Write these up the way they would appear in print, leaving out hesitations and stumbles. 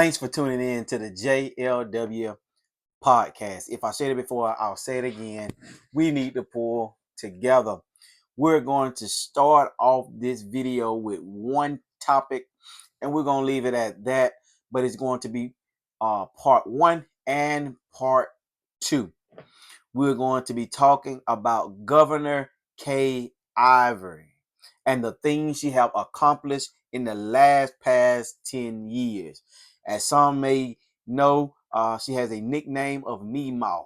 Thanks for tuning in to the JLW podcast. If I said it before, I'll say it again. We need to pull together. We're going to start off this video with one topic, and we're going to leave it at that. But it's going to be part one and part two. We're going to be talking about Governor Kay Ivory and the things she have accomplished in the past 10 years. As some may know, she has a nickname of Meemaw.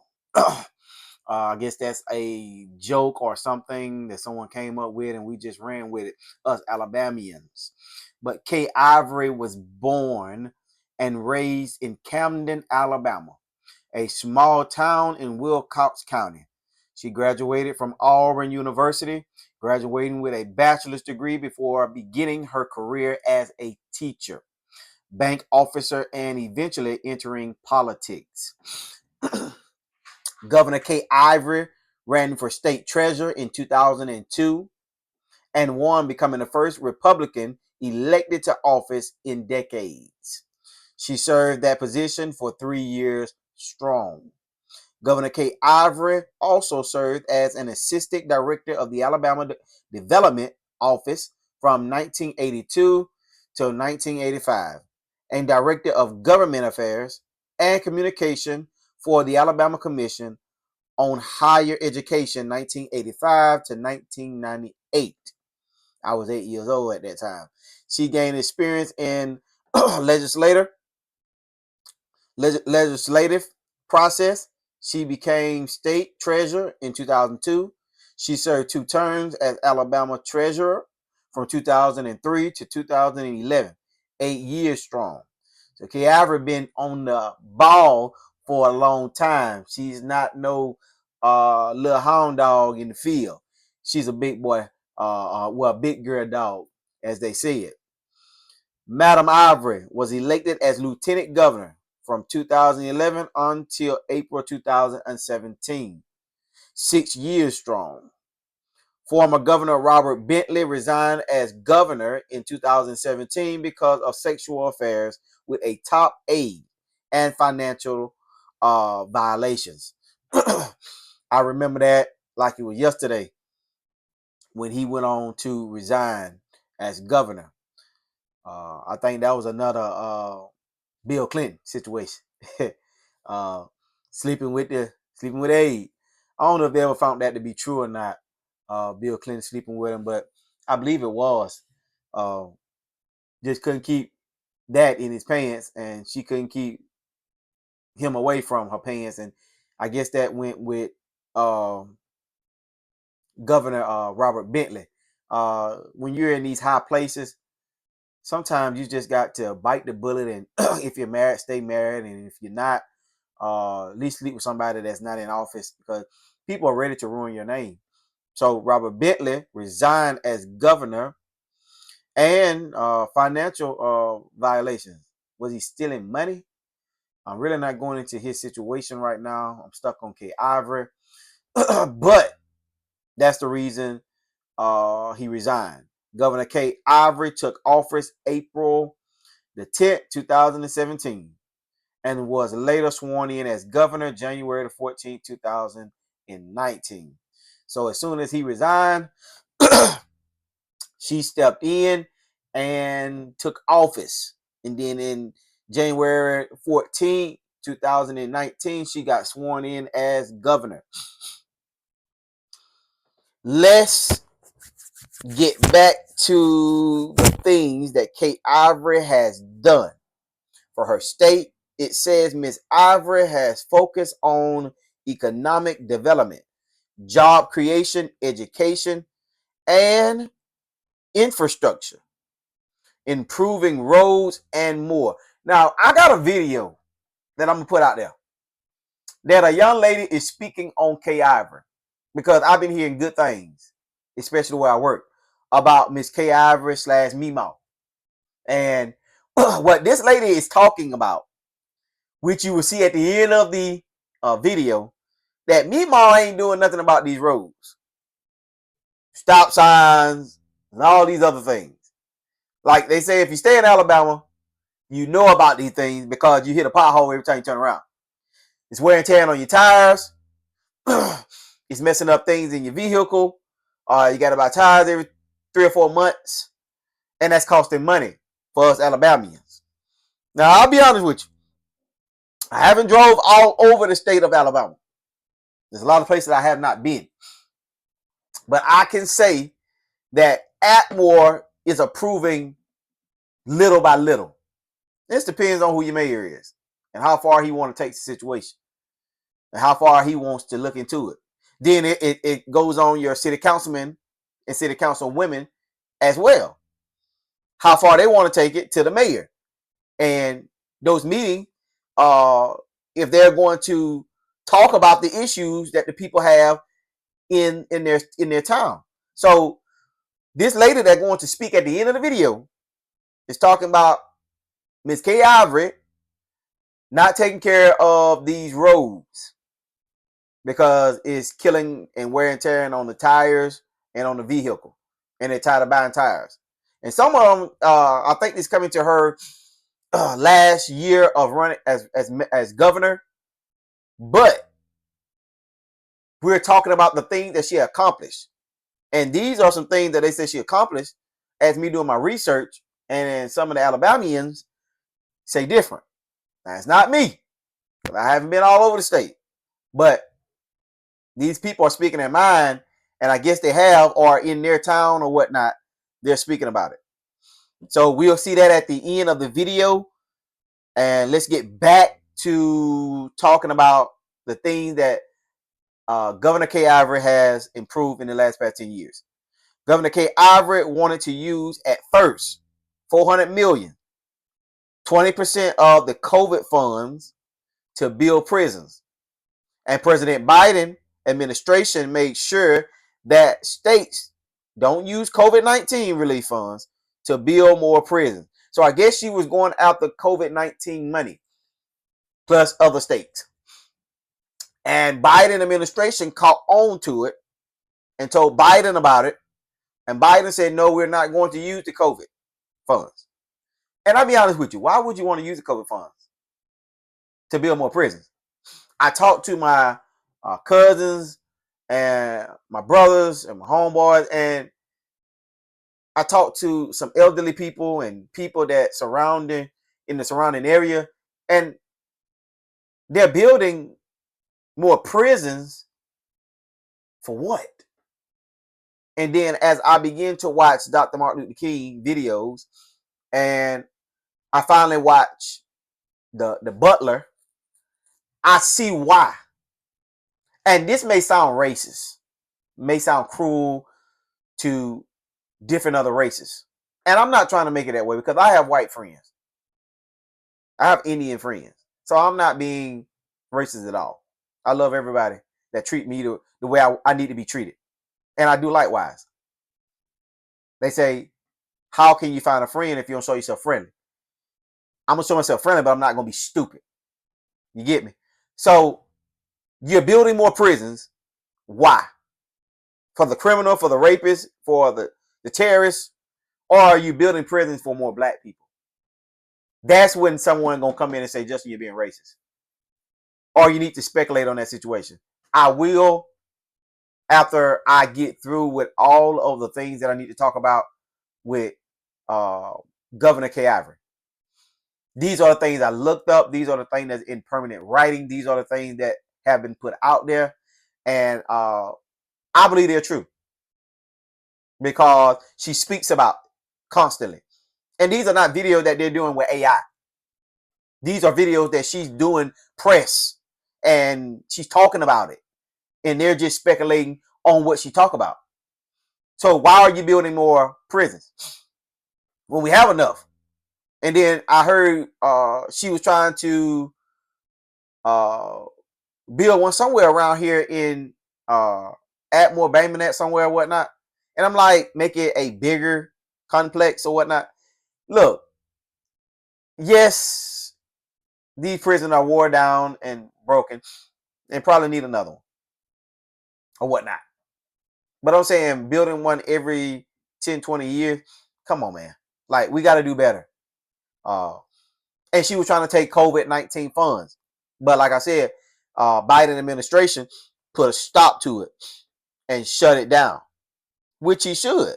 I guess that's a joke or something that someone came up with and we just ran with it, us Alabamians. But Kay Ivory was born and raised in Camden, Alabama, a small town in Wilcox County. She graduated from Auburn University, graduating with a bachelor's degree before beginning her career as a teacher, bank officer, and eventually entering politics. Governor Kay Ivory ran for state treasurer in 2002 and won, becoming the first Republican elected to office in decades. She served that position for 3 years strong. Governor Kay Ivory also served as an assistant director of the Alabama Development Office from 1982 to 1985, and director of government affairs and communication for the Alabama Commission on Higher Education 1985 to 1998. I was 8 years old at that time. She gained experience in legislative process. She became state treasurer in 2002. She served 2 terms as Alabama treasurer from 2003 to 2011, 8 years strong. So Kay Ivory been on the ball for a long time. She's not no little hound dog in the field. She's a big boy, big girl dog, as they say it. Madam Ivory was elected as lieutenant governor from 2011 until April 2017, 6 years strong. Former Governor Robert Bentley resigned as governor in 2017 because of sexual affairs with a top aide and financial violations. I remember that like it was yesterday when he went on to resign as governor. I think that was another Bill Clinton situation. Sleeping with aide. I don't know if they ever found that to be true or not. Bill Clinton sleeping with him, but I believe it was. Just couldn't keep that in his pants, and she couldn't keep him away from her pants, and I guess that went with Governor Robert Bentley. When you're in these high places, sometimes you just got to bite the bullet, and if you're married, stay married, and if you're not, at least sleep with somebody that's not in office, because people are ready to ruin your name. So Robert Bentley resigned as governor, and financial violations. Was he stealing money? I'm really not going into his situation right now. I'm stuck on Kay Ivory, but that's the reason he resigned. Governor Kay Ivory took office April the 10th, 2017, and was later sworn in as governor January the 14th, 2019. So as soon as he resigned, she stepped in and took office. And then in January 14th, 2019, she got sworn in as governor. Let's get back to the things that Kay Ivory has done for her state. It says Ms. Ivory has focused on economic development, job creation, education, and infrastructure, improving roads, and more. Now, I got a video that I'm going to put out there that a young lady is speaking on Kay Ivory, because I've been hearing good things, especially where I work, about Miss Kay Ivory / Meemaw. And what this lady is talking about, which you will see at the end of the video, that Meemaw ain't doing nothing about these roads, stop signs, and all these other things. Like they say, if you stay in Alabama, You know about these things because you hit a pothole every time you turn around. It's wear and tear on your tires. It's messing up things in your vehicle. You got to buy tires every 3 or 4 months, and that's costing money for us Alabamians. Now, I'll be honest with you. I haven't drove all over the state of Alabama. There's a lot of places I have not been. But I can say that Atmore is approving little by little. This depends on who your mayor is and how far he want to take the situation and how far he wants to look into it. Then it goes on your city councilmen and city council women as well. How far they want to take it to the mayor. And those meetings, if they're going to talk about the issues that the people have in their town. So this lady that's going to speak at the end of the video is talking about Miss Kay Ivory not taking care of these roads because it's killing and wear and tearing on the tires and on the vehicle, and they're tired of buying tires. And some of them, I think, is coming to her last year of running as governor, but we're talking about the things that she accomplished, and these are some things that they say she accomplished. As me doing my research, and some of the Alabamians say different. Now, it's not me, because I haven't been all over the state, but these people are speaking their mind, and I guess they have, or in their town or whatnot, they're speaking about it. So we'll see that at the end of the video, and let's get back to talking about the things that Governor Kay Ivory has improved in the last past 10 years. Governor Kay Ivory wanted to use at first $400 million, 20% of the COVID funds to build prisons. And President Biden administration made sure that states don't use COVID-19 relief funds to build more prisons. So I guess she was going after COVID-19 money plus other states. And Biden administration caught on to it and told Biden about it. And Biden said, no, we're not going to use the COVID funds. And I'll be honest with you. Why would you want to use the COVID funds? To build more prisons. I talked to my cousins and my brothers and my homeboys, and I talked to some elderly people and people that in the surrounding area, and they're building more prisons for what? And then as I begin to watch Dr. Martin Luther King videos, and I finally watch the Butler, I see why. And this may sound racist, may sound cruel to different other races. And I'm not trying to make it that way because I have white friends. I have Indian friends. So I'm not being racist at all. I love everybody that treat me the way I need to be treated. And I do likewise. They say, how can you find a friend if you don't show yourself friendly? I'm going to show myself friendly, but I'm not going to be stupid. You get me? So you're building more prisons. Why? For the criminal, for the rapist, for the terrorists? Or are you building prisons for more black people? That's when someone going to come in and say, Justin, you're being racist. Or you need to speculate on that situation. I will, after I get through with all of the things that I need to talk about with Governor Kay Ivory. These are the things I looked up. These are the things that's in permanent writing. These are the things that have been put out there. And I believe they're true. Because she speaks about constantly. And these are not videos that they're doing with AI. These are videos that she's doing press. And she's talking about it. And they're just speculating on what she talk about. So why are you building more prisons when we have enough? And then I heard she was trying to build one somewhere around here in Atmore, Baymanet, somewhere or whatnot. And I'm like, make it a bigger complex or whatnot. Look, yes, these prisons are worn down and broken and probably need another one or whatnot. But I'm saying building one every 10, 20 years, come on, man. Like, we got to do better. And she was trying to take COVID-19 funds. But like I said, Biden administration put a stop to it and shut it down, which he should.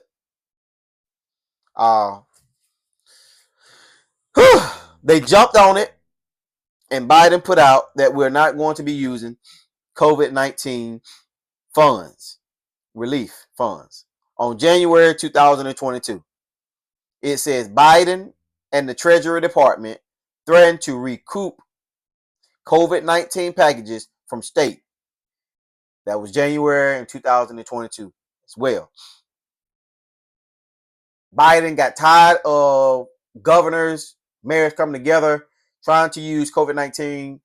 They jumped on it, and Biden put out that we're not going to be using COVID-19 funds, relief funds, on January 2022. It says Biden and the Treasury Department threatened to recoup COVID-19 packages from state. That was January in 2022 as well. Biden got tired of governors, mayors coming together, trying to use COVID-19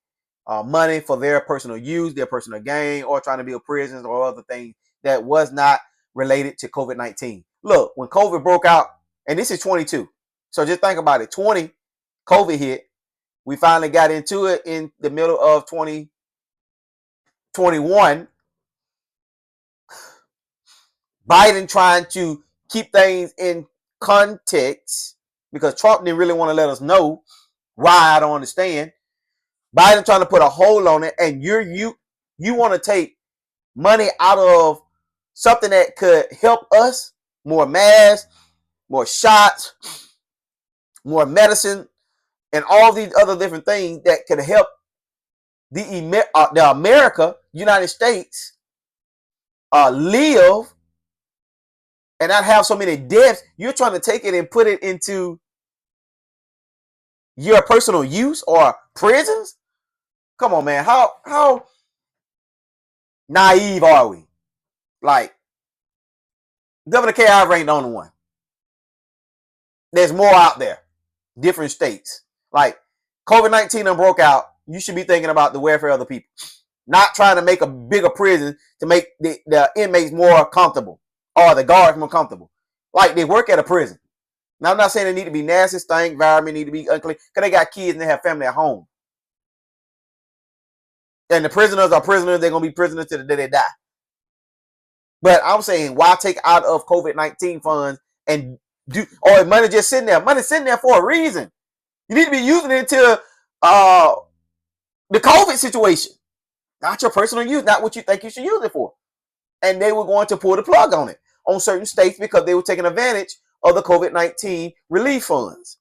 money for their personal use, their personal gain, or trying to build prisons or other things that was not related to COVID-19. Look, when COVID broke out, and this is 22, so just think about it. 20, COVID hit. We finally got into it in the middle of 2021. Biden trying to keep things in context because Trump didn't really want to let us know why. I don't understand. Biden trying to put a hold on it, and you want to take money out of something that could help us, more masks, more shots, more medicine, and all these other different things that could help the America, United States, live and not have so many deaths. You're trying to take it and put it into your personal use or prisons? Come on, man. How naive are we? Like, Governor K. Ivory ain't the only one. There's more out there. Different states. Like, COVID-19 done broke out. You should be thinking about the welfare of the people. Not trying to make a bigger prison to make the inmates more comfortable or the guards more comfortable. Like, they work at a prison. Now, I'm not saying they need to be nasty, stank, environment need to be unclean, because they got kids and they have family at home. And the prisoners are prisoners. They're going to be prisoners till the day they die. But I'm saying, why take out of COVID-19 funds and do, or money just sitting there? Money sitting there for a reason. You need to be using it to the COVID situation. Not your personal use, not what you think you should use it for. And they were going to pull the plug on it on certain states because they were taking advantage of the COVID-19 relief funds.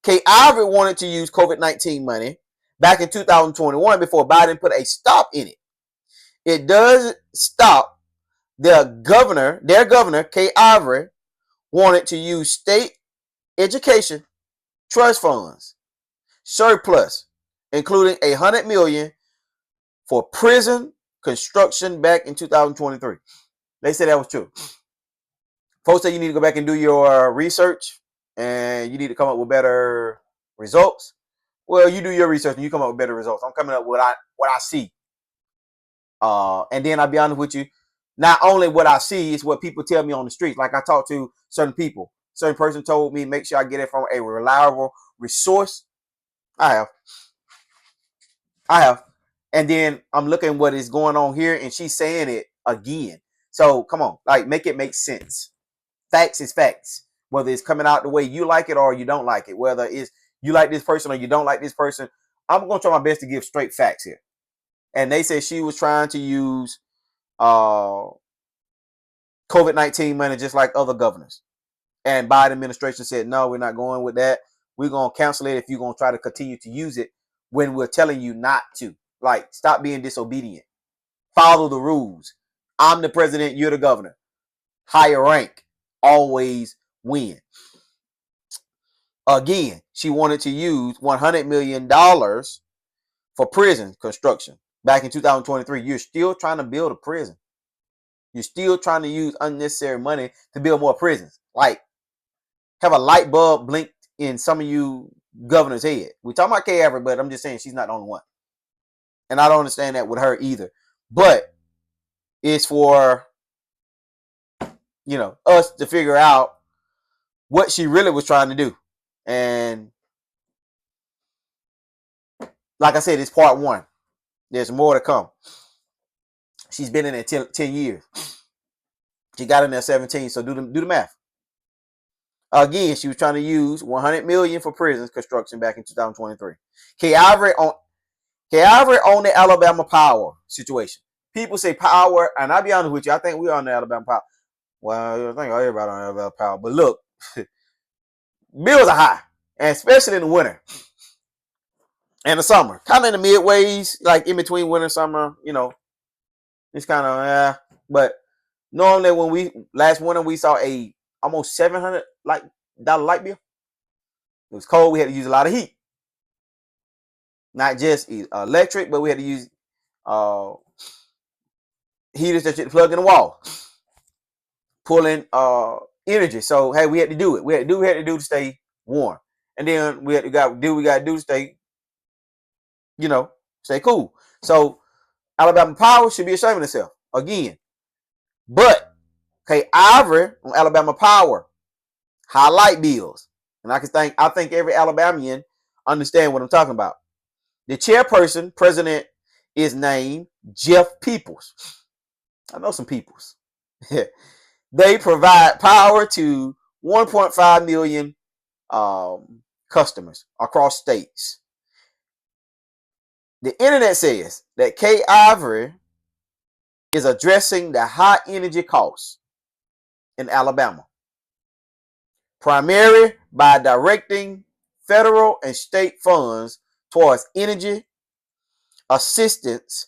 Kay Ivory wanted to use COVID-19 money back in 2021 before Biden put a stop in it. It does stop. Their governor, Kay Ivory, wanted to use state education trust funds surplus, including $100 million for prison construction back in 2023. They said that was true. Folks say you need to go back and do your research and you need to come up with better results. Well, you do your research and you come up with better results. I'm coming up with what I see. And then I'll be honest with you, not only what I see is what people tell me on the streets. Like, I talk to certain people. Certain person told me, make sure I get it from a reliable resource. I have. And then I'm looking what is going on here, and she's saying it again. So come on, like, make it make sense. Facts is facts. Whether it's coming out the way you like it or you don't like it, whether it's you like this person or you don't like this person, I'm going to try my best to give straight facts here. And they say she was trying to use COVID-19 money just like other governors. And Biden administration said, no, we're not going with that. We're going to cancel it if you're going to try to continue to use it when we're telling you not to. Like, stop being disobedient. Follow the rules. I'm the president. You're the governor. Higher rank. Always win. Again, she wanted to use $100 million for prison construction. Back in 2023, you're still trying to build a prison. You're still trying to use unnecessary money to build more prisons. Like, have a light bulb blinked in some of you governors' head. We're talking about Kay Ivory, but I'm just saying she's not the only one. And I don't understand that with her either. But it's for, us to figure out what she really was trying to do. And like I said, it's part one. There's more to come. She's been in there 10 years. She got in there 17, so do the math. Again, she was trying to use 100 million for prisons construction back in 2023. Kay Ivory on the Alabama Power situation. People say power, and I'll be honest with you, I think we're on the Alabama Power. Well, I think everybody on Alabama Power. But look, bills are high, and especially in the winter and the summer. Kind of in the midways, like in between winter and summer, it's kind of, but normally when we last winter we saw a almost $700 light bill. It was cold. We had to use a lot of heat, not just electric, but we had to use heaters that you plug in the wall, pulling energy. So hey, we had to do it. We had to do to stay warm, and then we got to do to stay, stay cool. So Alabama Power should be ashamed of itself again. But okay, Ivory on Alabama Power, high light bills, and I think every Alabamian understand what I'm talking about. The chairperson, president, is named Jeff Peoples. I know some Peoples. They provide power to 1.5 million customers across states. The internet says that Kay Ivory is addressing the high energy costs in Alabama, primarily by directing federal and state funds towards energy assistance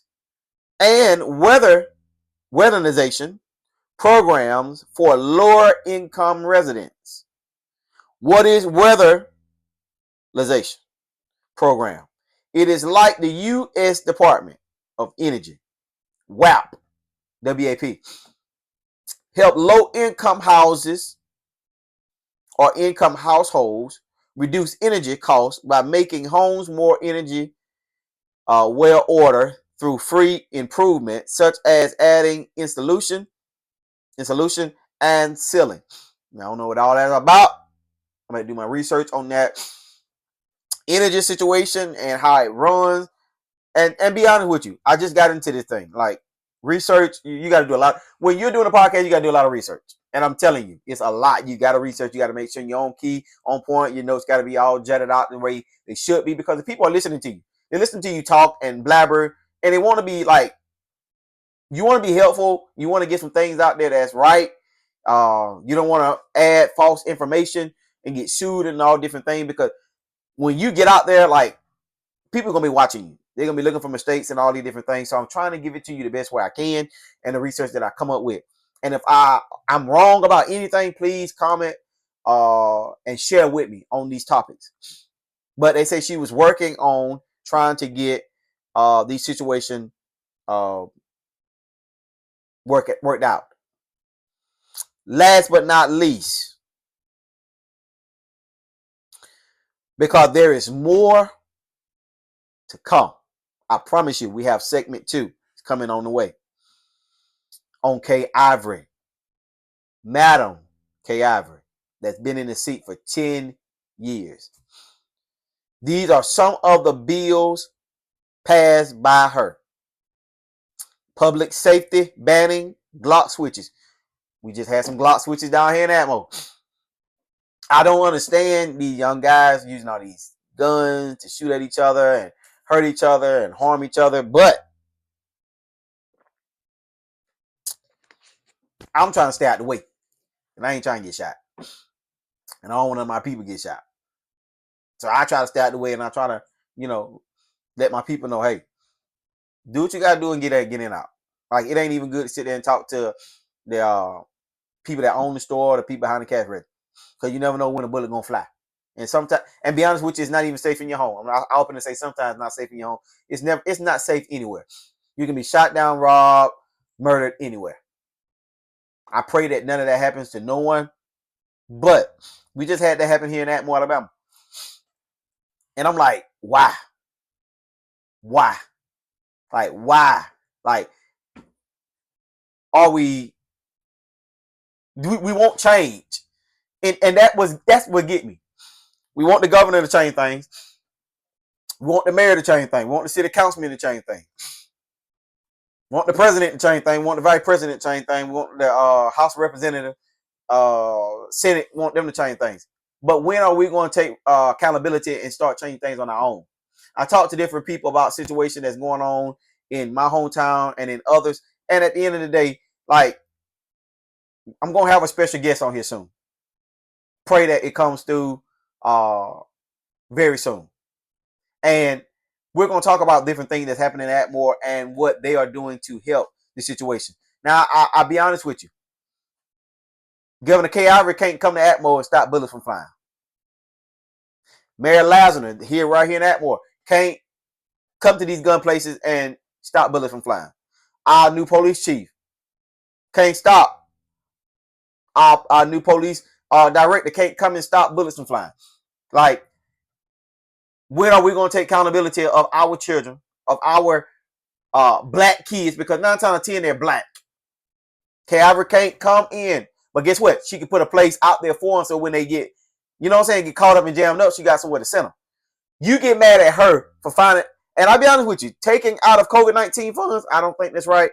and weatherization programs for lower income residents. What is weatherization program? It is like the U.S. Department of Energy, WAP, WAP, help low income houses or income households reduce energy costs by making homes more energy well ordered through free improvements such as adding insulation and ceiling. Now, I don't know what all that's about. I'm going to do my research on that energy situation and how it runs. And be honest with you, I just got into this thing. Like research, you got to do a lot. When you're doing a podcast, you got to do a lot of research. And I'm telling you, it's a lot. You got to research. You got to make sure you're on key, on point. Your notes got to be all jetted out the way they should be, because the people are listening to you. They listen to you talk and blabber, and they want to be like, you want to be helpful. You want to get some things out there that's right. You don't want to add false information and get sued and all different things, because when you get out there, like, people are going to be watching you. They're going to be looking for mistakes and all these different things. So I'm trying to give it to you the best way I can and the research that I come up with. And if I'm wrong about anything, please comment and share with me on these topics. But they say she was working on trying to get these situations worked out. Last but not least, because there is more to come. I promise you, we have segment 2. It's coming on the way. On Kay Ivory. Madam Kay Ivory, that's been in the seat for 10 years. These are some of the bills passed by her. Public safety, banning Glock switches. We just had some Glock switches down here in Atmo. I don't understand these young guys using all these guns to shoot at each other and hurt each other and harm each other, but I'm trying to stay out the way, and I ain't trying to get shot, and I don't want none of my people get shot. So I try to stay out the way, and I try to, let my people know, hey, do what you gotta do and get in out. Like, it ain't even good to sit there and talk to the people that own the store or the people behind the cash register, because you never know when a bullet gonna fly. And sometimes, and be honest with you, it's not even safe in your home. I open to say sometimes not safe in your home. It's not safe anywhere. You can be shot down, robbed, murdered anywhere. I pray that none of that happens to no one. But we just had that happen here in Atmore, Alabama. And I'm like, why? Why? Like, why? Like, we won't change. And that's what get me. We want the governor to change things. We want the mayor to change things. We want the city councilman to change things. We want the president to change things. We want the vice president to change things. We want the House representative Senate want them to change things. But when are we going to take accountability and start changing things on our own? I talked to different people about situations that's going on in my hometown and in others. And at the end of the day, like, I'm going to have a special guest on here soon. Pray that it comes through very soon. And we're going to talk about different things that's happening at Atmore and what they are doing to help the situation. Now, I'll be honest with you. Governor K. Ivory can't come to Atmore and stop bullets from flying. Mayor Lazarus, right here in Atmore, can't come to these gun places and stop bullets from flying. Our new police chief can't stop. Our new police director can't come and stop bullets from flying. Like, when are we going to take accountability of our children, of our black kids? Because 9 times out of 10, they're black. K. Ivory can't come in. But guess what? She can put a place out there for them so when they get, you know what I'm saying, get caught up and jammed up, she got somewhere to send them. You get mad at her for finding, and I'll be honest with you, taking out of COVID-19 funds, I don't think that's right.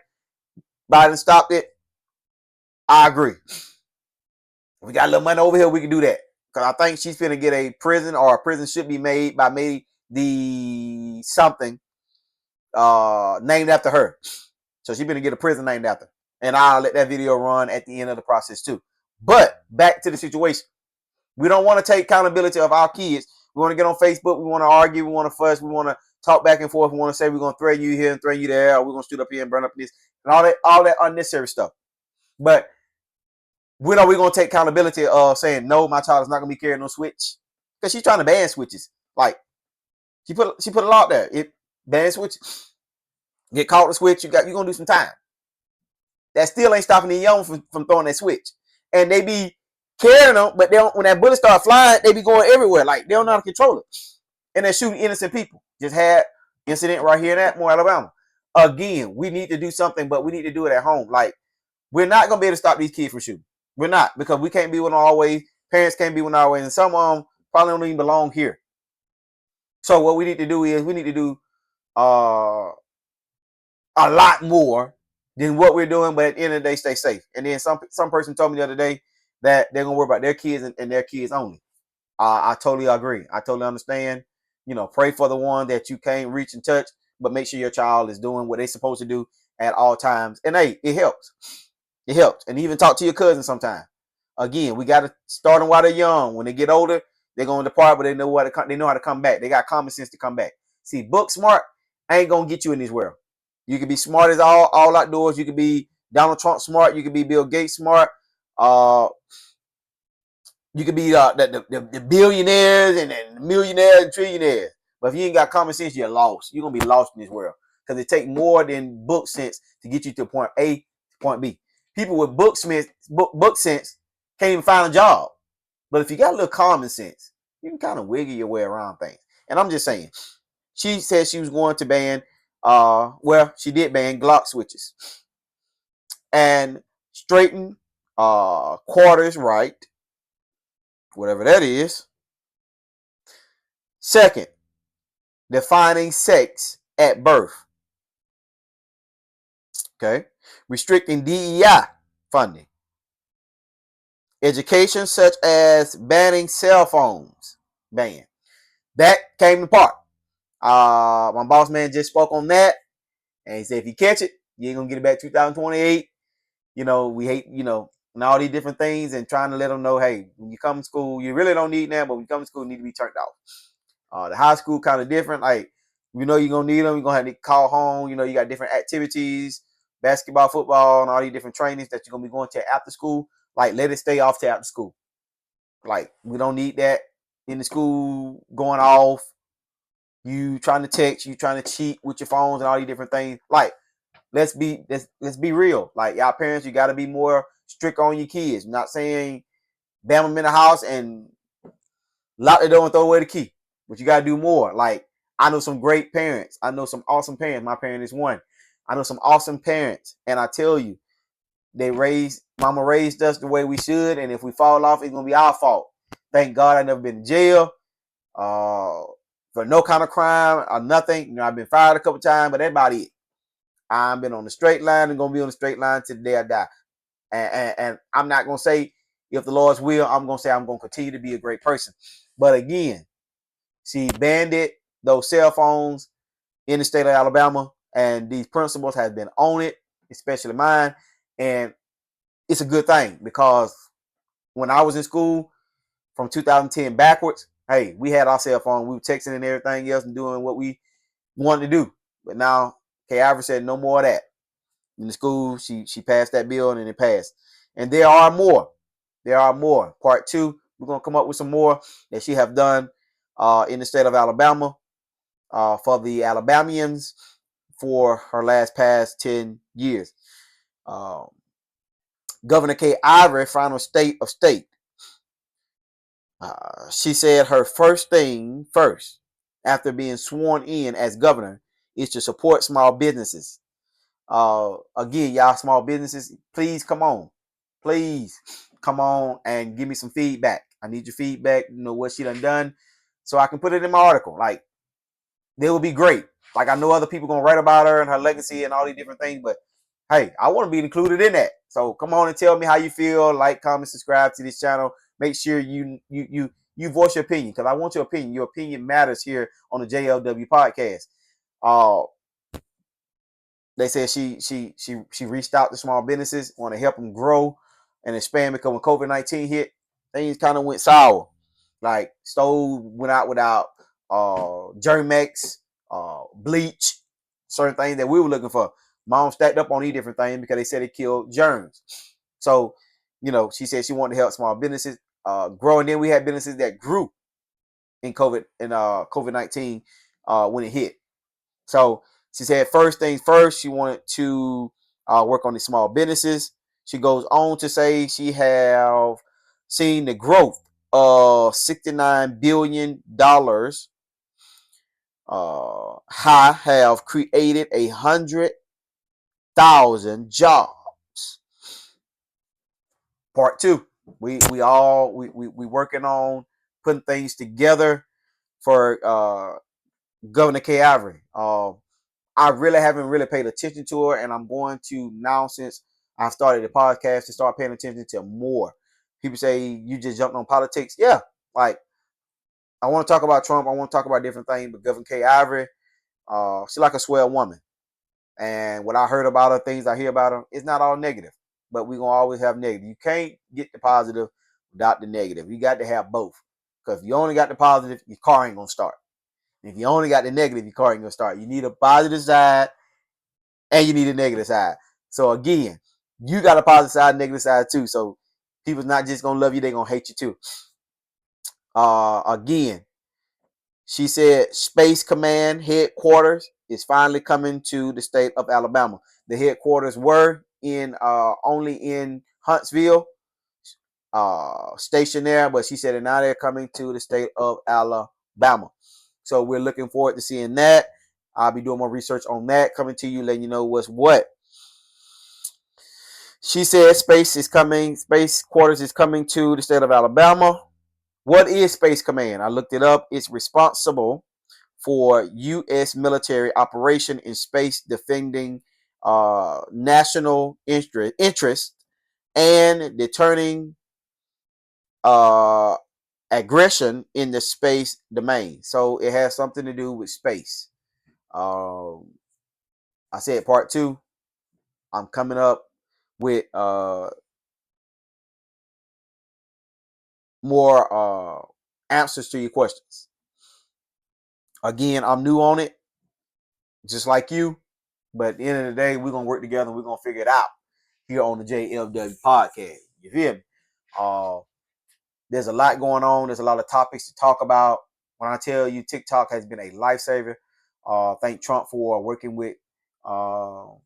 Biden stopped it. I agree. If we got a little money over here, we can do that. Because I think she's going to get a prison, or a prison should be made by maybe the something named after her. So she's going to get a prison named after. And I'll let that video run at the end of the process too. But back to the situation. We don't want to take accountability of our kids. We want to get on Facebook. We want to argue. We want to fuss. We want to talk back and forth. We want to say we're going to threaten you here and threaten you there. Or we're going to stood up here and burn up this and all that unnecessary stuff. But when are we going to take accountability of saying, no, my child is not going to be carrying no switch? Because she's trying to ban switches. Like, she put a law there. It ban switches. Get caught with a switch, you're going to do some time. That still ain't stopping the young from throwing that switch. And they be carrying them, but they don't, when that bullet start flying, they be going everywhere. Like, they don't know how to control it. And they're shooting innocent people. Just had incident right here in Atmore, Alabama. Again, we need to do something, but we need to do it at home. Like, we're not going to be able to stop these kids from shooting. We're not, because we can't be with them always. Parents can't be with them always. And some of them probably don't even belong here. So what we need to do is we need to do a lot more than what we're doing, but at the end of the day, stay safe. And then some person told me the other day that they're going to worry about their kids and their kids only. I totally agree. I totally understand. You know, pray for the one that you can't reach and touch, but make sure your child is doing what they're supposed to do at all times. And hey, it helps. It helps. And even talk to your cousin sometime. Again, we got to start them while they're young. When they get older, they're going to depart, but they know how to come back. They got common sense to come back. See, book smart ain't going to get you in this world. You can be smart as all outdoors. You can be Donald Trump smart. You can be Bill Gates smart. You can be the billionaires and the millionaires and trillionaires. But if you ain't got common sense, you're lost. You're going to be lost in this world. Because it takes more than book sense to get you to point A to point B. People with book sense can't even find a job. But if you got a little common sense, you can kind of wiggle your way around things. And I'm just saying, she said she was going to ban, she did ban Glock switches. And straighten quarters right, whatever that is. Second, defining sex at birth. Okay. Restricting DEI funding. Education such as banning cell phones. Ban. That came apart. My boss man just spoke on that. And he said, if you catch it, you ain't going to get it back 2028. You know, we hate, and all these different things, and trying to let them know, hey, when you come to school, you really don't need them, but when you come to school, you need to be turned off. The high school kind of different. Like, you're going to need them. You're going to have to call home. You got different activities, basketball, football, and all these different trainings that you're going to be going to after school. Like, let it stay off to after school. Like, we don't need that in the school going off. You trying to text, you trying to cheat with your phones and all these different things. Like, let's be real. Like, y'all parents, you got to be more strict on your kids. I'm not saying bam them in the house and lock the door and throw away the key, but you got to do more. Like, I know some great parents. I know some awesome parents. My parent is one. I know some awesome parents, and I tell you, mama raised us the way we should, and if we fall off, it's gonna be our fault. Thank God I never been in jail for no kind of crime or nothing. I've been fired a couple times, but that's about it. I've been on the straight line and gonna be on the straight line till the day I die. And I'm not gonna say If the Lord's will, I'm going to say I'm going to continue to be a great person. But again, she banned it, those cell phones in the state of Alabama, and these principals have been on it, especially mine. And it's a good thing because when I was in school from 2010 backwards, hey, we had our cell phone. We were texting and everything else and doing what we wanted to do. But now, Kay Ivey said no more of that. In the school, she passed that bill and it passed. And there are more. There are more. Part 2, we're going to come up with some more that she have done in the state of Alabama for the Alabamians for her past 10 years. Governor Kay Ivey, final state of state. She said her first thing first after being sworn in as governor is to support small businesses. Again, y'all small businesses, please come on. Please come on and give me some feedback. I need your feedback, what she done so I can put it in my article. Like, they will be great. Like, I know other people gonna write about her and her legacy and all these different things, but hey, I want to be included in that. So come on and tell me how you feel. Like, comment, subscribe to this channel. Make sure you voice your opinion, because I want your opinion. Your opinion matters here on the JLW podcast. They said she reached out to small businesses, want to help them grow and expand, because when COVID-19 hit, things kind of went sour. Like, stove went out without Germex, bleach, certain things that we were looking for. Mom stacked up on these different things because they said it killed germs. So, she said she wanted to help small businesses grow. And then we had businesses that grew in COVID-19 when it hit. So she said first things first, she wanted to work on the small businesses. She goes on to say she have seen the growth of $69 billion. High have created 100,000 jobs. Part 2. We working on putting things together for Governor Kay Ivey. I really haven't really paid attention to her, and I'm going to now, since I started the podcast, to start paying attention to more. People say you just jumped on politics. Yeah, like, I want to talk about Trump. I want to talk about different things, but Governor Kay Ivey, she's like a swell woman. And what I heard about her, things I hear about her, it's not all negative, but we're going to always have negative. You can't get the positive without the negative. You got to have both, because if you only got the positive, your car ain't going to start. If you only got the negative, your car ain't going to start. You need a positive side and you need a negative side. So again, you got a positive side, negative side too. So people's not just gonna love you, they're gonna hate you too. Again, she said Space Command headquarters is finally coming to the state of Alabama. The headquarters were in only in Huntsville, stationed there, but she said now they're coming to the state of Alabama. So we're looking forward to seeing that. I'll be doing more research on that, coming to you, letting you know what's what. She said space quarters is coming to the state of Alabama. What is Space Command? I looked it up. It's responsible for U.S. military operation in space, defending national interest and deterring aggression in the space domain. So it has something to do with space. I said part 2. I'm coming up with more answers to your questions. Again, I'm new on it, just like you. But at the end of the day, we're going to work together and we're going to figure it out here on the JLW podcast. You feel me? There's a lot going on. There's a lot of topics to talk about. When I tell you TikTok has been a lifesaver, thank Trump for working with the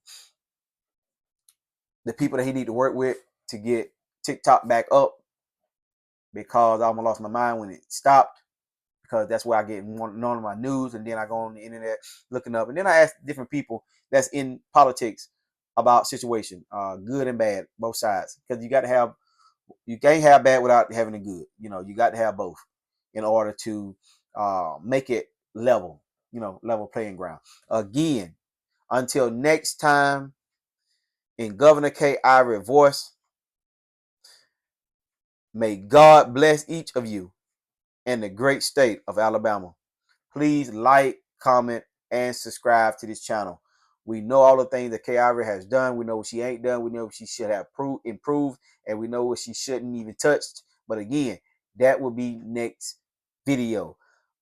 people that he need to work with to get TikTok back up, because I almost lost my mind when it stopped, because that's where I get none of my news, and then I go on the internet looking up, and then I ask different people that's in politics about situation, good and bad, both sides, because you can't have bad without having the good. You got to have both in order to make it level, level playing ground. Again, until next time, in Governor Kay Ivey voice, May God bless each of you in the great state of Alabama. Please like, comment, and subscribe to this channel. We know all the things that Kay Ivory has done. We know what she ain't done. We know what she should have improved, and we know what she shouldn't even touched. But again, that will be next video.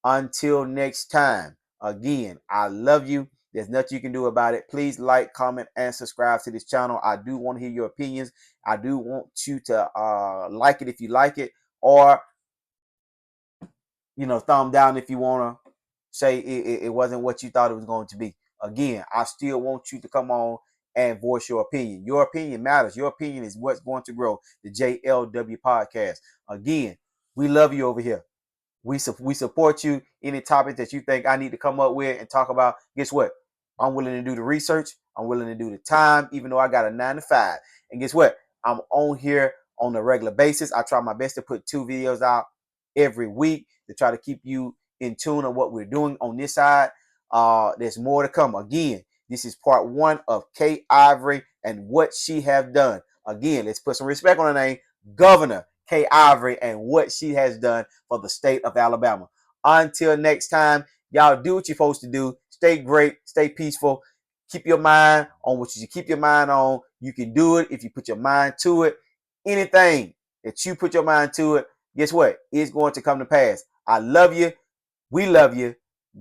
Until next time, again, I love you. There's nothing you can do about it. Please like, comment, and subscribe to this channel. I do want to hear your opinions. I do want you to like it if you like it, or thumb down if you want to say it wasn't what you thought it was going to be. Again, I still want you to come on and voice your opinion. Your opinion matters. Your opinion is what's going to grow the JLW podcast. Again, we love you over here. We support you. Any topic that you think I need to come up with and talk about, guess what? I'm willing to do the research. I'm willing to do the time, even though I got a 9 to 5. And guess what? I'm on here on a regular basis. I try my best to put 2 videos out every week to try to keep you in tune on what we're doing on this side. There's more to come. Again, this is part 1 of Kay Ivory and what she have done. Again, let's put some respect on her name, Governor Kay Ivory, and what she has done for the state of Alabama. Until next time, y'all do what you're supposed to do. Stay great, stay peaceful. Keep your mind on what you should keep your mind on. You can do it if you put your mind to it. Anything that you put your mind to it, guess what? It's going to come to pass. I love you. We love you.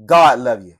God love you.